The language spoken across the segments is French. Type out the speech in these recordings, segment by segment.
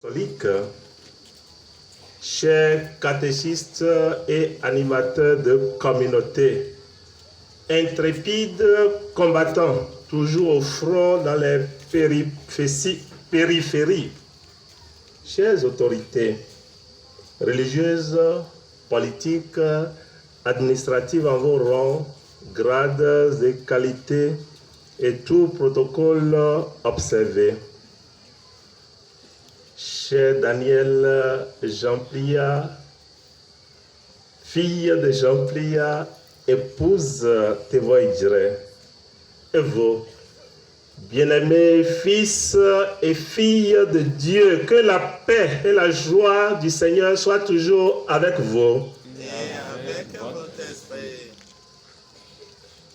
Catholique, chers catéchistes et animateurs de communauté, intrépides combattants, toujours au front dans les périphéries, chères autorités religieuses, politiques, administratives en vos rangs, grades et qualités et tout protocole observé. Cher Daniel Jean Plia, fille de Jean Plia, épouse Tevoïdjre, et vous, bien-aimés fils et filles de Dieu, que la paix et la joie du Seigneur soient toujours avec vous. Et avec votre esprit.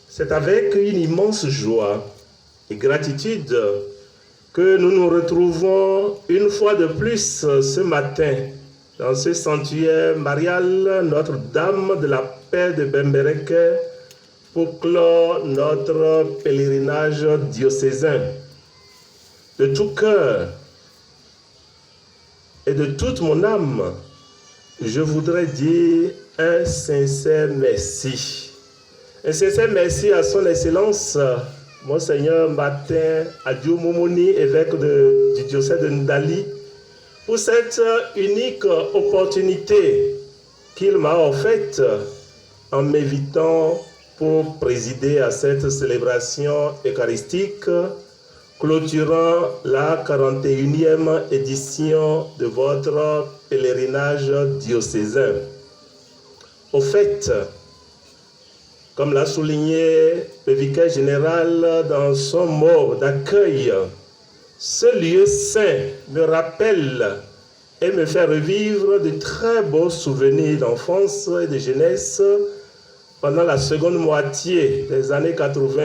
C'est avec une immense joie et gratitude que nous nous retrouvons une fois de plus ce matin dans ce sanctuaire marial Notre-Dame de la Paix de Bembereke pour clore notre pèlerinage diocésain. De tout cœur et de toute mon âme, je voudrais dire un sincère merci. Un sincère merci à son Excellence Monseigneur Martin Adiou Moumouni, évêque du diocèse de Ndali, pour cette unique opportunité qu'il m'a offerte en m'invitant pour présider à cette célébration eucharistique clôturant la 41e édition de votre pèlerinage diocésain. Au fait, comme l'a souligné le vicaire général dans son mot d'accueil, ce lieu saint me rappelle et me fait revivre de très beaux souvenirs d'enfance et de jeunesse pendant la seconde moitié des années 80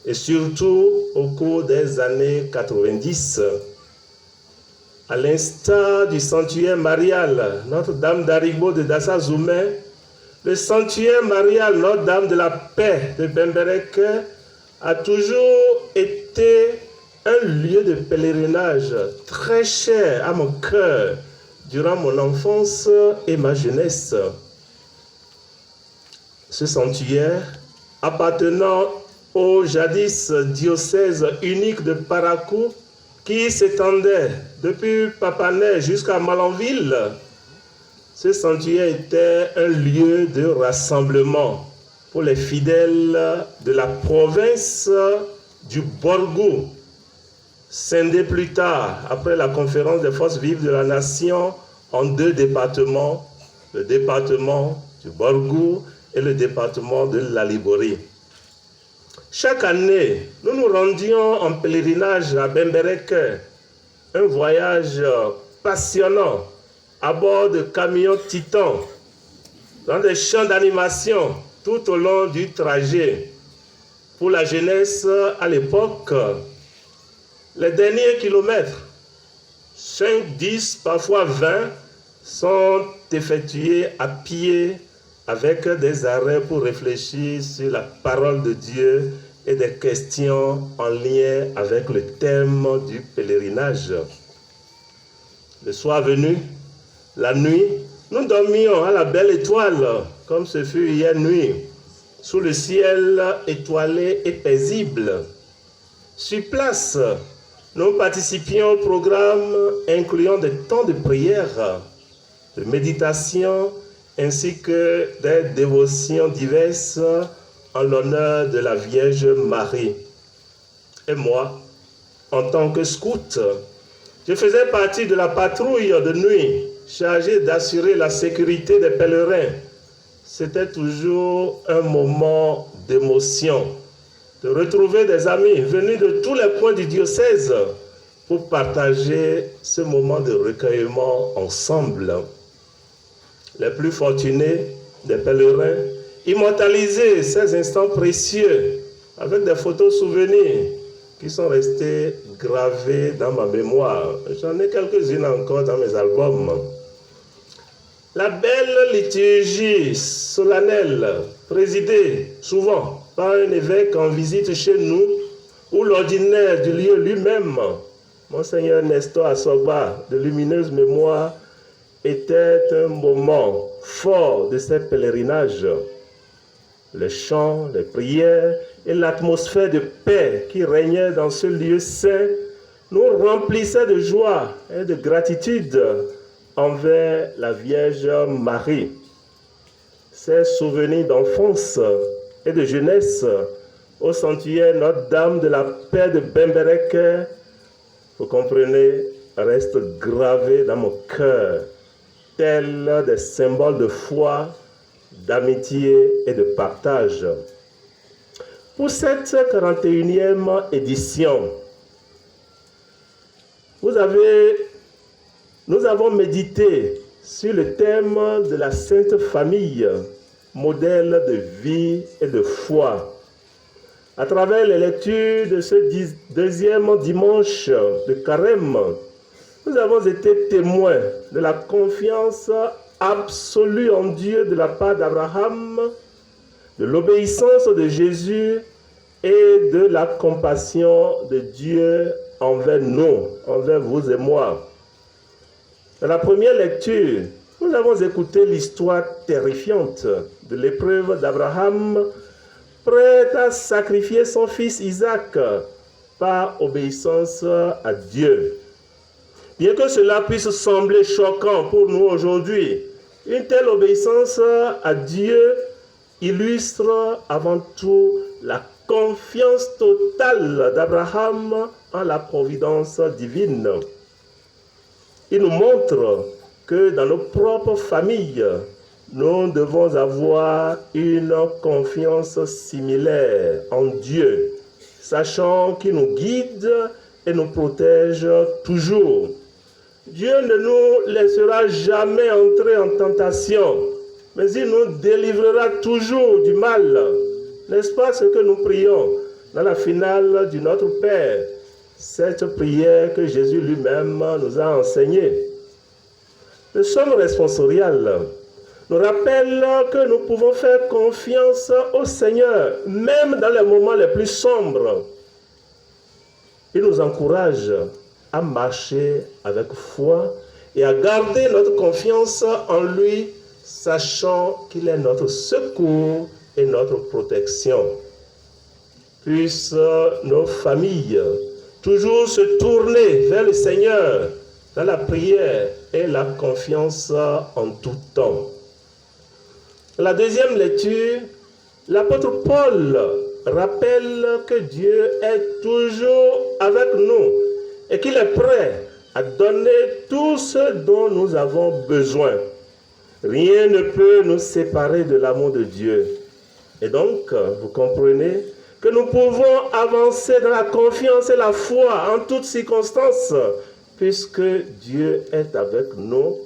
et surtout au cours des années 90. À l'instar du sanctuaire marial Notre-Dame d'Arigbo de Dassa-Zoumé, le sanctuaire marial Notre-Dame de la Paix de Bembereke a toujours été un lieu de pèlerinage très cher à mon cœur durant mon enfance et ma jeunesse. Ce sanctuaire, appartenant au jadis diocèse unique de Parakou, qui s'étendait depuis Papanais jusqu'à Malanville, ce sanctuaire était un lieu de rassemblement pour les fidèles de la province du Borgou, scindé plus tard, après la conférence des forces vives de la nation, en deux départements, le département du Borgou et le département de la Liborie. Chaque année, nous nous rendions en pèlerinage à Bembereke, un voyage passionnant à bord de camions titans, dans des champs d'animation tout au long du trajet. Pour la jeunesse à l'époque, les derniers kilomètres, 5, 10, parfois 20, sont effectués à pied avec des arrêts pour réfléchir sur la parole de Dieu et des questions en lien avec le thème du pèlerinage. Le soir venu, la nuit, nous dormions à la belle étoile, comme ce fut hier nuit, sous le ciel étoilé et paisible. Sur place, nous participions au programme incluant des temps de prière, de méditation, ainsi que des dévotions diverses en l'honneur de la Vierge Marie. Et moi, en tant que scout, je faisais partie de la patrouille de nuit, chargée d'assurer la sécurité des pèlerins. C'était toujours un moment d'émotion, de retrouver des amis venus de tous les coins du diocèse pour partager ce moment de recueillement ensemble. Les plus fortunés des pèlerins immortalisaient ces instants précieux avec des photos souvenirs qui sont restés gravés dans ma mémoire. J'en ai quelques-unes encore dans mes albums. La belle liturgie solennelle, présidée souvent par un évêque en visite chez nous, ou l'ordinaire du lieu lui-même, Monseigneur Nestor Asogba, de lumineuse mémoire, était un moment fort de ces pèlerinages. Les chants, les prières et l'atmosphère de paix qui régnait dans ce lieu saint nous remplissaient de joie et de gratitude envers la Vierge Marie. Ces souvenirs d'enfance et de jeunesse au sanctuaire Notre-Dame de la Paix de Bemberek, vous comprenez, restent gravés dans mon cœur, tels des symboles de foi, d'amitié et de partage. Pour cette 41e édition, nous avons médité sur le thème de la Sainte Famille, modèle de vie et de foi. À travers les lectures de ce deuxième dimanche de Carême, nous avons été témoins de la confiance absolue en Dieu de la part d'Abraham, de l'obéissance de Jésus et de la compassion de Dieu envers nous, envers vous et moi. Dans la première lecture, nous avons écouté l'histoire terrifiante de l'épreuve d'Abraham, prêt à sacrifier son fils Isaac par obéissance à Dieu. Bien que cela puisse sembler choquant pour nous aujourd'hui, une telle obéissance à Dieu illustre avant tout la confiance totale d'Abraham en la providence divine. Il nous montre que dans nos propres familles, nous devons avoir une confiance similaire en Dieu, sachant qu'il nous guide et nous protège toujours. Dieu ne nous laissera jamais entrer en tentation, mais il nous délivrera toujours du mal. N'est-ce pas ce que nous prions dans la finale du Notre Père, cette prière que Jésus lui-même nous a enseignée? Le psaume responsorial nous rappelle que nous pouvons faire confiance au Seigneur, même dans les moments les plus sombres. Il nous encourage à marcher avec foi et à garder notre confiance en lui, sachant qu'il est notre secours et notre protection. Puissent nos familles toujours se tourner vers le Seigneur dans la prière et la confiance en tout temps. Dans la deuxième lecture, l'apôtre Paul rappelle que Dieu est toujours avec nous et qu'il est prêt à donner tout ce dont nous avons besoin. Rien ne peut nous séparer de l'amour de Dieu. Et donc, vous comprenez que nous pouvons avancer dans la confiance et la foi en toutes circonstances, puisque Dieu est avec nous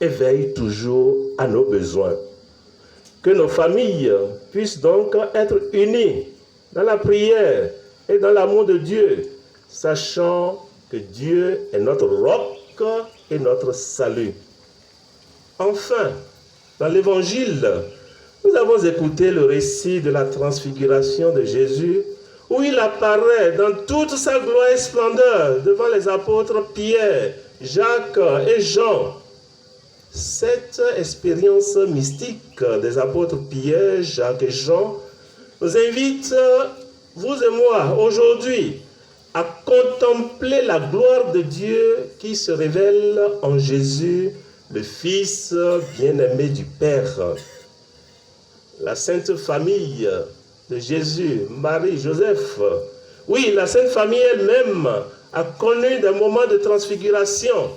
et veille toujours à nos besoins. Que nos familles puissent donc être unies dans la prière et dans l'amour de Dieu, sachant que Dieu est notre roc et notre salut. Enfin, dans l'Évangile, nous avons écouté le récit de la transfiguration de Jésus, où il apparaît dans toute sa gloire et splendeur devant les apôtres Pierre, Jacques et Jean. Cette expérience mystique des apôtres Pierre, Jacques et Jean nous invite, vous et moi, aujourd'hui, à contempler la gloire de Dieu qui se révèle en Jésus, le Fils bien-aimé du Père. La Sainte Famille de Jésus, Marie, Joseph. Oui, la Sainte Famille elle-même a connu des moments de transfiguration,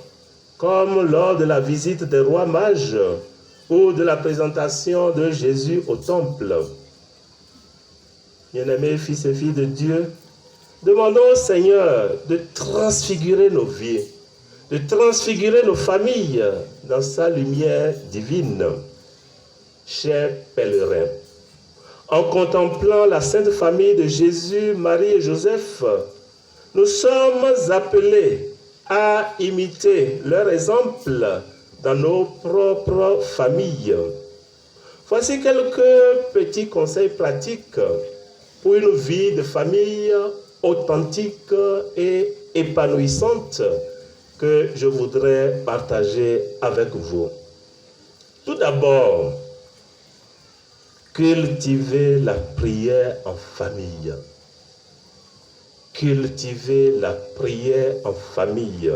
comme lors de la visite des rois mages ou de la présentation de Jésus au temple. Bien-aimés fils et filles de Dieu, demandons au Seigneur de transfigurer nos vies, de transfigurer nos familles dans sa lumière divine. Chers pèlerins, en contemplant la Sainte Famille de Jésus, Marie et Joseph, nous sommes appelés à imiter leur exemple dans nos propres familles. Voici quelques petits conseils pratiques pour une vie de famille authentique et épanouissantes que je voudrais partager avec vous. Tout d'abord, cultivez la prière en famille. Cultivez la prière en famille.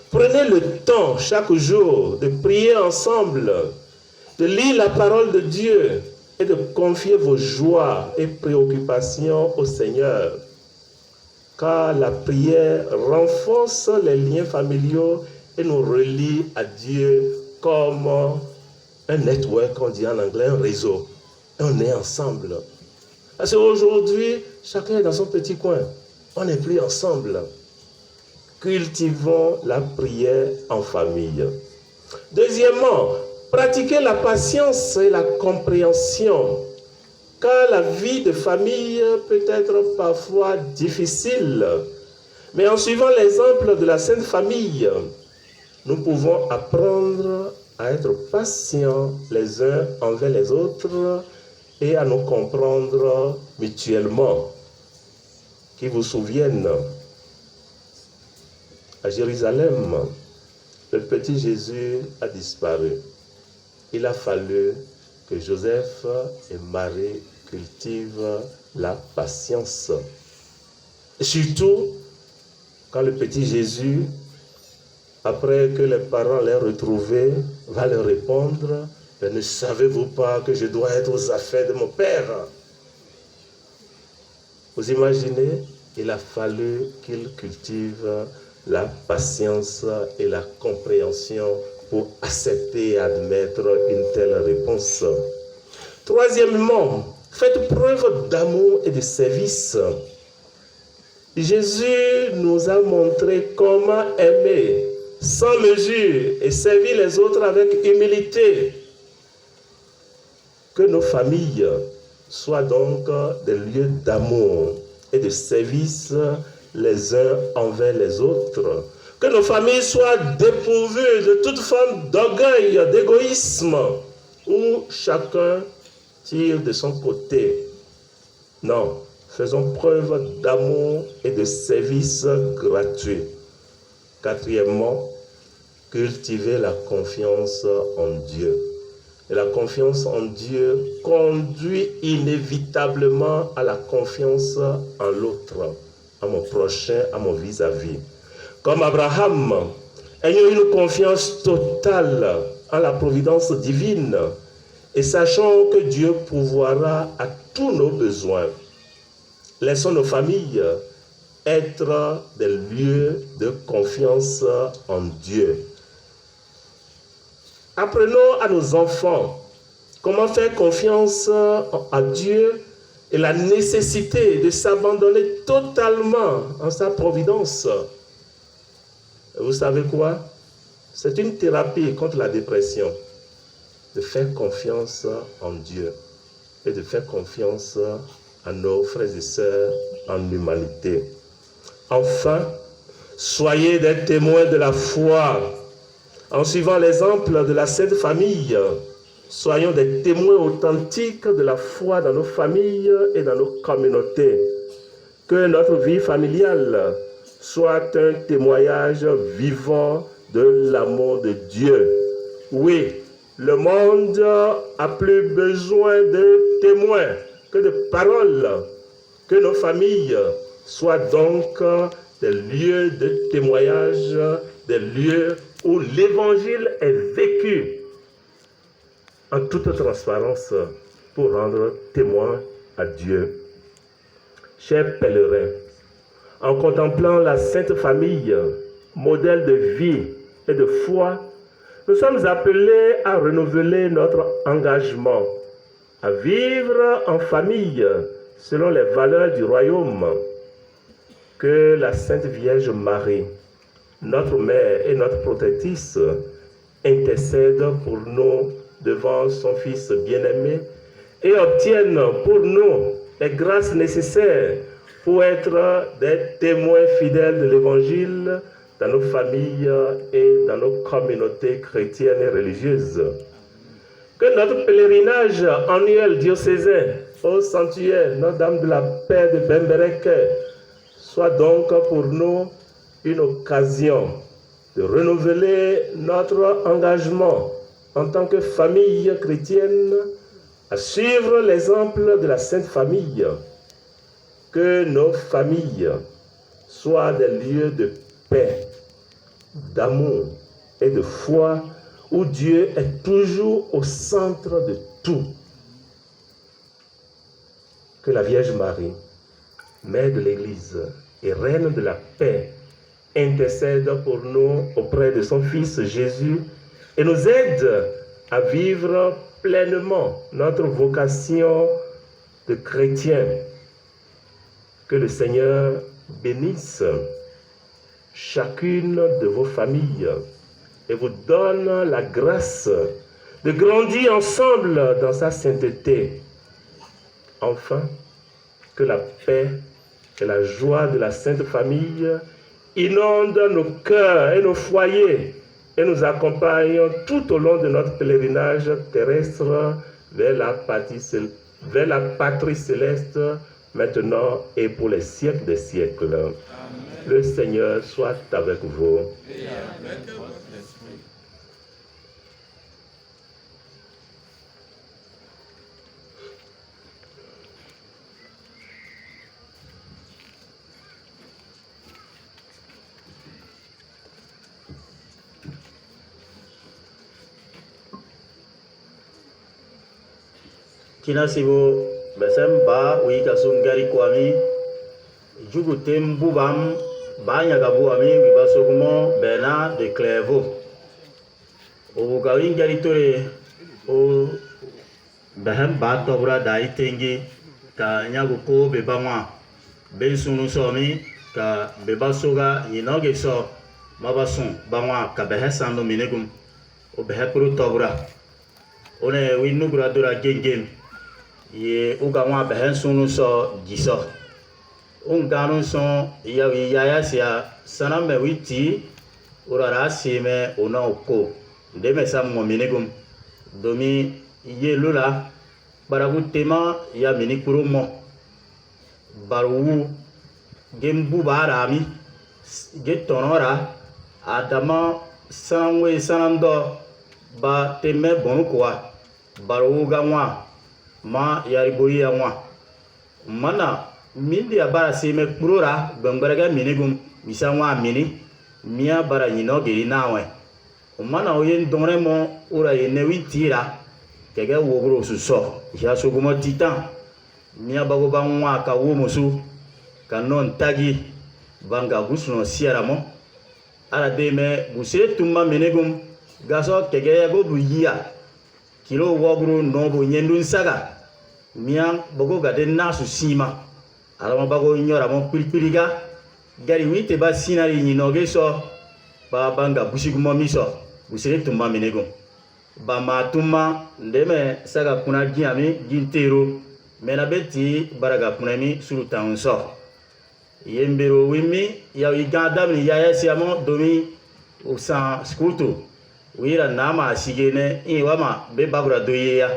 Prenez le temps chaque jour de prier ensemble, de lire la parole de Dieu et de confier vos joies et préoccupations au Seigneur. Car la prière renforce les liens familiaux et nous relie à Dieu comme un network, on dit en anglais, un réseau. Et on est ensemble. Parce qu'aujourd'hui, chacun est dans son petit coin. On n'est plus ensemble. Cultivons la prière en famille. Deuxièmement, pratiquez la patience et la compréhension. Car la vie de famille peut être parfois difficile. Mais en suivant l'exemple de la Sainte Famille, nous pouvons apprendre à être patients les uns envers les autres et à nous comprendre mutuellement. Qui vous souviennent, à Jérusalem, le petit Jésus a disparu. Il a fallu que Joseph et Marie cultivent la patience. Et surtout, quand le petit Jésus, après que les parents l'aient retrouvé, va leur répondre, « Ne savez-vous pas que je dois être aux affaires de mon père ?» Vous imaginez, il a fallu qu'il cultive la patience et la compréhension pour accepter et admettre une telle réponse. Troisièmement, faites preuve d'amour et de service. Jésus nous a montré comment aimer sans mesure et servir les autres avec humilité. Que nos familles soient donc des lieux d'amour et de service les uns envers les autres. Que nos familles soient dépourvues de toute forme d'orgueil, d'égoïsme, où chacun tire de son côté. Non, faisons preuve d'amour et de service gratuit. Quatrièmement, cultivez la confiance en Dieu. Et la confiance en Dieu conduit inévitablement à la confiance en l'autre, à mon prochain, à mon vis-à-vis. Comme Abraham, ayons une confiance totale en la providence divine et sachons que Dieu pourvoira à tous nos besoins. Laissons nos familles être des lieux de confiance en Dieu. Apprenons à nos enfants comment faire confiance à Dieu et la nécessité de s'abandonner totalement en sa providence. Vous savez quoi? C'est une thérapie contre la dépression, de faire confiance en Dieu et de faire confiance à nos frères et sœurs en humanité. Enfin, soyez des témoins de la foi. En suivant l'exemple de la Sainte Famille, soyons des témoins authentiques de la foi dans nos familles et dans nos communautés. Que notre vie familiale soit un témoignage vivant de l'amour de Dieu. Oui, le monde a plus besoin de témoins que de paroles. Que nos familles soient donc des lieux de témoignage, des lieux où l'évangile est vécu en toute transparence pour rendre témoin à Dieu. Chers pèlerins, en contemplant la Sainte Famille, modèle de vie et de foi, nous sommes appelés à renouveler notre engagement, à vivre en famille selon les valeurs du royaume. Que la Sainte Vierge Marie, notre mère et notre protectrice, intercède pour nous devant son Fils bien-aimé et obtienne pour nous les grâces nécessaires pour être des témoins fidèles de l'Évangile dans nos familles et dans nos communautés chrétiennes et religieuses. Que notre pèlerinage annuel diocésain au sanctuaire Notre-Dame de la Paix de Bemberek soit donc pour nous une occasion de renouveler notre engagement en tant que famille chrétienne à suivre l'exemple de la Sainte Famille. Que nos familles soient des lieux de paix, d'amour et de foi où Dieu est toujours au centre de tout. Que la Vierge Marie, Mère de l'Église et Reine de la paix, intercède pour nous auprès de son Fils Jésus et nous aide à vivre pleinement notre vocation de chrétien. Que le Seigneur bénisse chacune de vos familles et vous donne la grâce de grandir ensemble dans sa sainteté. Enfin, que la paix et la joie de la Sainte Famille inondent nos cœurs et nos foyers et nous accompagnent tout au long de notre pèlerinage terrestre vers la patrie céleste, maintenant et pour les siècles des siècles. Amen. Le Seigneur soit avec vous. Et avec votre esprit. Kina sibo besem ba wi kasum gari kwami jugu tembu bam ba nyagabu ami wi basogumo bena de Clairvaux o gawin gari tore o behem ba tobra dai tengi ka nyagu ko be bamwa ben sunu somi ka be basoga yinoge so mabasun bamwa ka behe sando minegum o behe pro tobra one wi nugra dora gengem ye uga wa behen sunu so giso unganu so ya wi ya sia sana me witi urara sime ona oko de me sam mo minigum domi ye lula baragu tema ya minikuru mo baru gembu barami ge tonora adama sanwe sanando ba teme bonukwa baru gamwa ma yari bori ya mwa mana mindi ya bara sime kurora gangbarega minigum misa mwa mini mia bara nyino geri nawe mana oyen donre mo ura yene witira kege wogro suso ya sogumo titan mia bago ba mwa ka wo musu kanon tagi banga gusno siara mo ara deme busire tumma minigum gaso kege ya go buyiya kilo wogru nobu nyendun saga mian bogo gade nasu sima alama bago nyora mo pilpiliga gari wite ba sinari nyinoge so ba banga busigumo miso busire tumma minegum ba matuma ndeme saga kuna giami gintero mena beti baraga kunemi sulutan so yembero wimi ya igandamni ya yesiamo domi usan skutu wira nama sigene iwama be bagura doyeya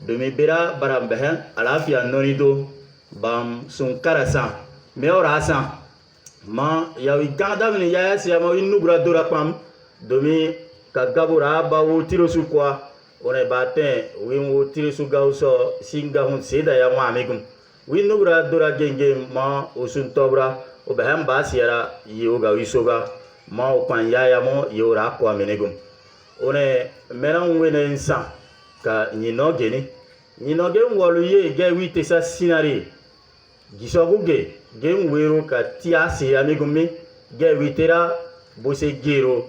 domi bera baram behen alafia nonido bam sun karasa me orasa ma yawi gadamni ya siamo inubra dora pam domi kagabura bawo tirosu kwa one baten winwo tirosu gauso singa hun seda ya wa amigum winubra dora genge ma osun tobra o behem basiera yoga wisoga ma o pan ya mo yora kwa menegum one meran wene nsa ka nyinoge ni nyinoge ngolu ye ge wite sa sinari gisoguge ge nwero ka tia se amigumi ge witera bose gero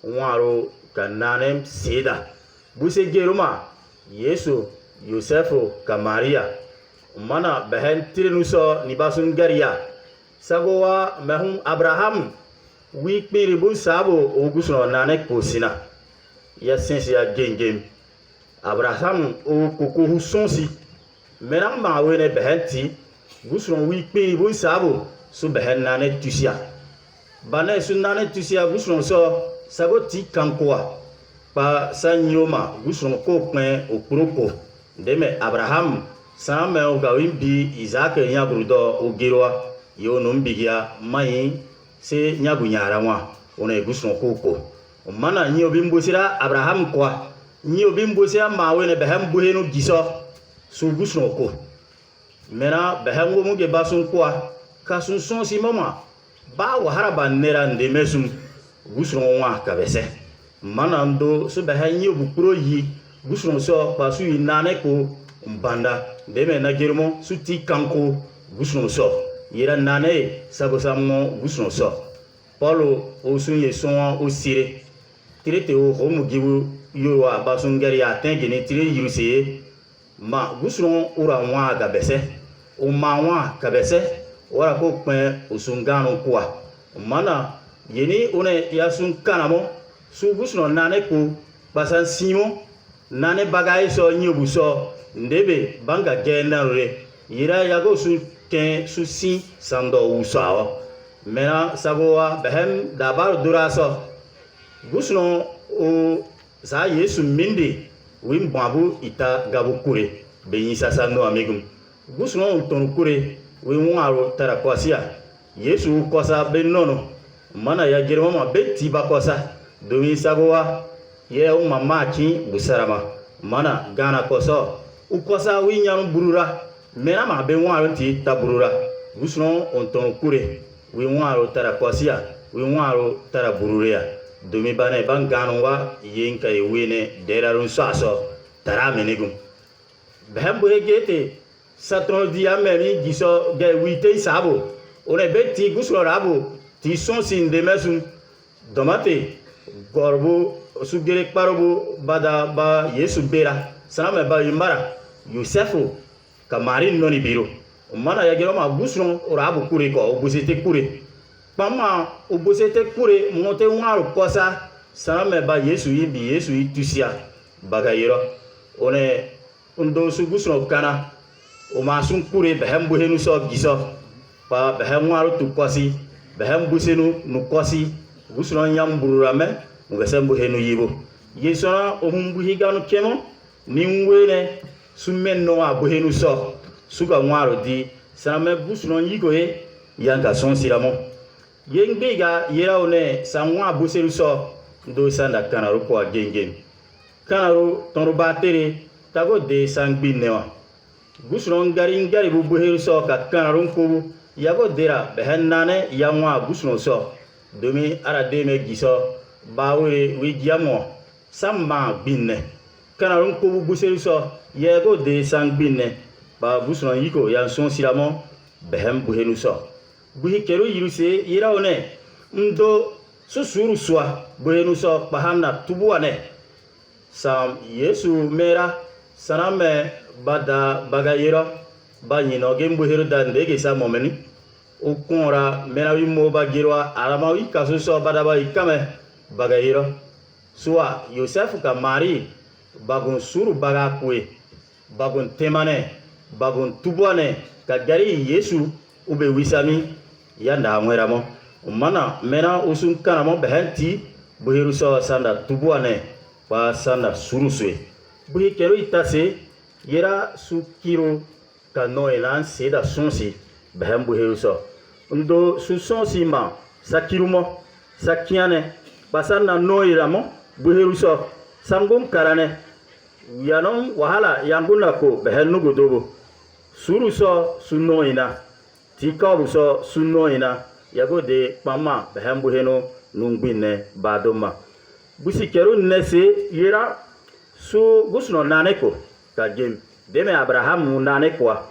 nwaro ka nanem seda bose gero ma Yesu Yosefu ka Maria mana behen trinuso ni basun garia sagowa mehun Abraham wi kpiri bu sabo ogusuno nanek posina ya sensi ya gengem Abraham o koko husonsi menang ma wene behenti gusuno wi kpiri bu sabo su behen nanek tusia bana su nanek tusia gusuno so sago ti kankoa pa sanyoma gusuno ko pen okuroko ndeme Abraham sama o gawimbi Isaac nya brudo o girwa yo no mbigia mai se nyagu nyara mwa ona egusno koko mana nyo bimbosira Abraham kwa nyo bimbosira mawe ne behem buhenu giso su gusno ko mena behem go muge basun kwa kasun son si mama ba wa haraba nera ndemesum gusno wa kabese mana ndo su behem nyo bukuro yi gusno so pasu inane ko mbanda deme na girmo su ti kanko gusno so yira nane sabo samo gusno so Paulo o sunye son o sire tirete o homu gibu yo wa basun gari ya tengene tire yiruse ma gusno ura wa gabese o ma wa kabese ora ko pen o sungano kwa mana yeni one ya sun kanamo su gusno nane ko basan simo nane bagay so nyobu so ndebe banga genare yira yago su ken su si sando usao mena sagowa behem dabar duraso gusno o za Yesu mindi wim babu ita gabu kure beyin sasa no amigum gusno ton kure wim waro tara kwasia Yesu kosa benono mana ya girma ma beti ba kosa domin sagowa ye o mama ki busarama mana gana koso u kosa winyan burura mena ma be waro ti taburura gusno on ton kure wi waro tara kwasia wi waro tara bururia domi bane banganwa yenka yewene derarun saso tara menegum behembo hegete satron dia memi giso ge wite sabo one beti gusro rabo ti son sin de mesum domate gorbo sugere parobo bada ba Yesu bera saname ba yimbara Yosefu kamari noni biro mana ya gero ma gusro rabo kure ko obusete kure pama obosete kure monte waru kosa saname ba Yesu yi tusia bagayiro one ndo su gusno kana o ma sun kure behem buhenu so giso pa behem waru tu kosi behem busenu nu kosi gusno nyam bururame ngase buhenu yibo yesona o humbu higanu kemo niwene sumen no abuhenu so suga waru di saname gusno yigoye yanga son siramo yengbega yera one sanwa buseru so do sanda kanaru ko gengen kanaru tonru batere tago de sangbi newa gusron ngari bu buheru so ka kanaru ko yago dera behennane yamwa gusron so domi ara deme giso bawe wi giamo samma binne kanaru ko bu buseru so yago de sangbi ne ba gusron yiko yan son silamo behem buhenu so buhi kero yiruse yira one ndo susuru swa buhenu so pahamna tubuane sam Yesu mera saname bada bagayira banyino gembuheru dandege sa momeni okunra mera wi mo bagirwa arama wi kaso so bada ba ikame bagayira suwa Yosefu ka Mari bagun suru baga kwe bagun temane bagun tubuane ka gari Yesu ube wisami yanda mweramo mana mena usun kanamo behenti buhiru so sanda tubuane pa sanda suruswe buhi kero itase yera sukiro kano elan seda sonsi behem buhiru so ndo su sonsi ma sakirumo sakiane pasanda no iramo buhiru so sangum karane yanon wahala yanguna ko behenu godobo suru so sunno ina tikabu so sunno ina yago de pama behembu heno nungbine badoma busi keru nese yera su gusno naneko kagem deme Abraham nanekwa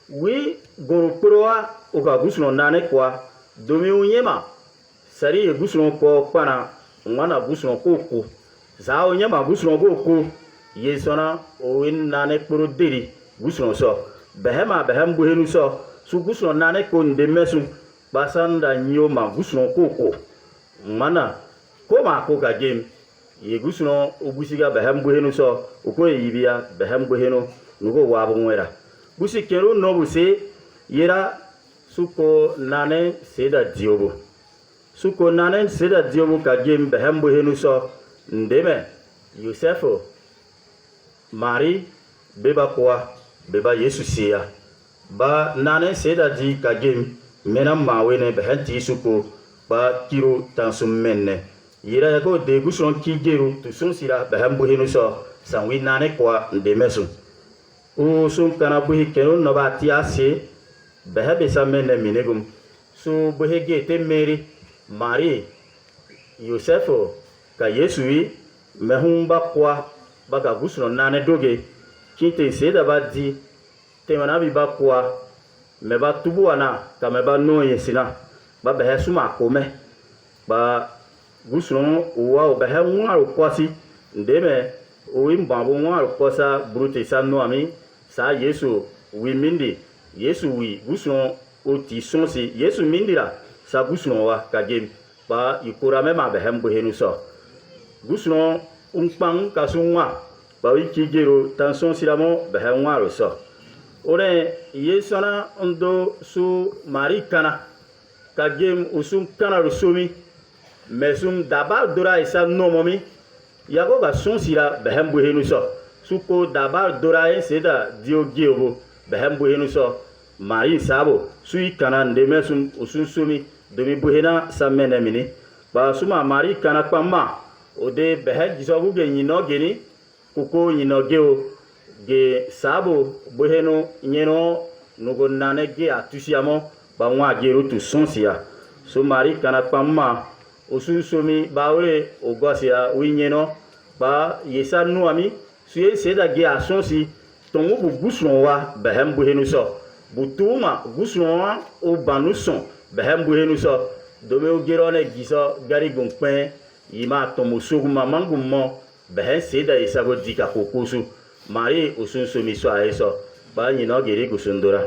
wi gorokroa oka gusno nanekwa domi unyema sari gusno ko pana ngwana gusno koko za unyema gusno koko yesona o win nanekpro deri gusno so behembu henu so su gusno naneko ndemesu basanda nyoma gusno koko mana koma ko ka game ye gusno obusiga behembu henu so uko yibia behembu henu nugo wabu nwera busi kero no buse yera suko nane seda diobo suko nane seda diobo ka game behembu henu so ndeme Yosefu Mari beba kwa beba Yesu siya ba nane seda di ka game mena mawene behenti suko ba kiro tansum menne yira ya ko de guson ki geru to sun sira ba hambu hinu so sanwi nane kwa de mesu o sun kana buhi kenu no ba tiase ba habe sa menne minegum so buhi ge te meri mari yosefo ka yesui mehumba kwa baga guson nane doge kinte seda ba di temana bi ba kwa me ba tubu ana ka me ba no yesina ba be suma kome ba gusun uwa be ha nwa kwasi ndeme o imba bo nwa kwasa brute sa no ami sa yesu wi mindi yesu wi gusun o ti sonsi yesu mindira sa gusun wa ka gem ba ikura me ma be hem bo henu so gusun umpang ka sunwa ba wi kijero tanson silamo be ha nwa ro so ore yesana ndo su marikana ka gem usum kana rusumi mesum dabar dora isa nomomi yago ga sonsira behembu henu so suko dabar dora seda diogiobo behembu henu so mari sabo sui kana ndemesum usum sumi domi buhena samene mini ba suma mari kana kwamma ode behe jisobu ge nyino geni kuko nyino geo ge sabo buheno nyeno nugo nane ge atusiamo ba nwa geru tu sonsia so mari kana kwamma osun somi baure ogosia winyeno ba yesa nuami suye seda ge asonsi tongu bu gusun wa behem buhenu so butuma gusun wa o banuson behem buhenu so dobe o gerone giso gari gonpen yima tomo soguma mangummo behen seda yesa go dika kokosu mari osun somi so ayeso ba nyino geri gusundora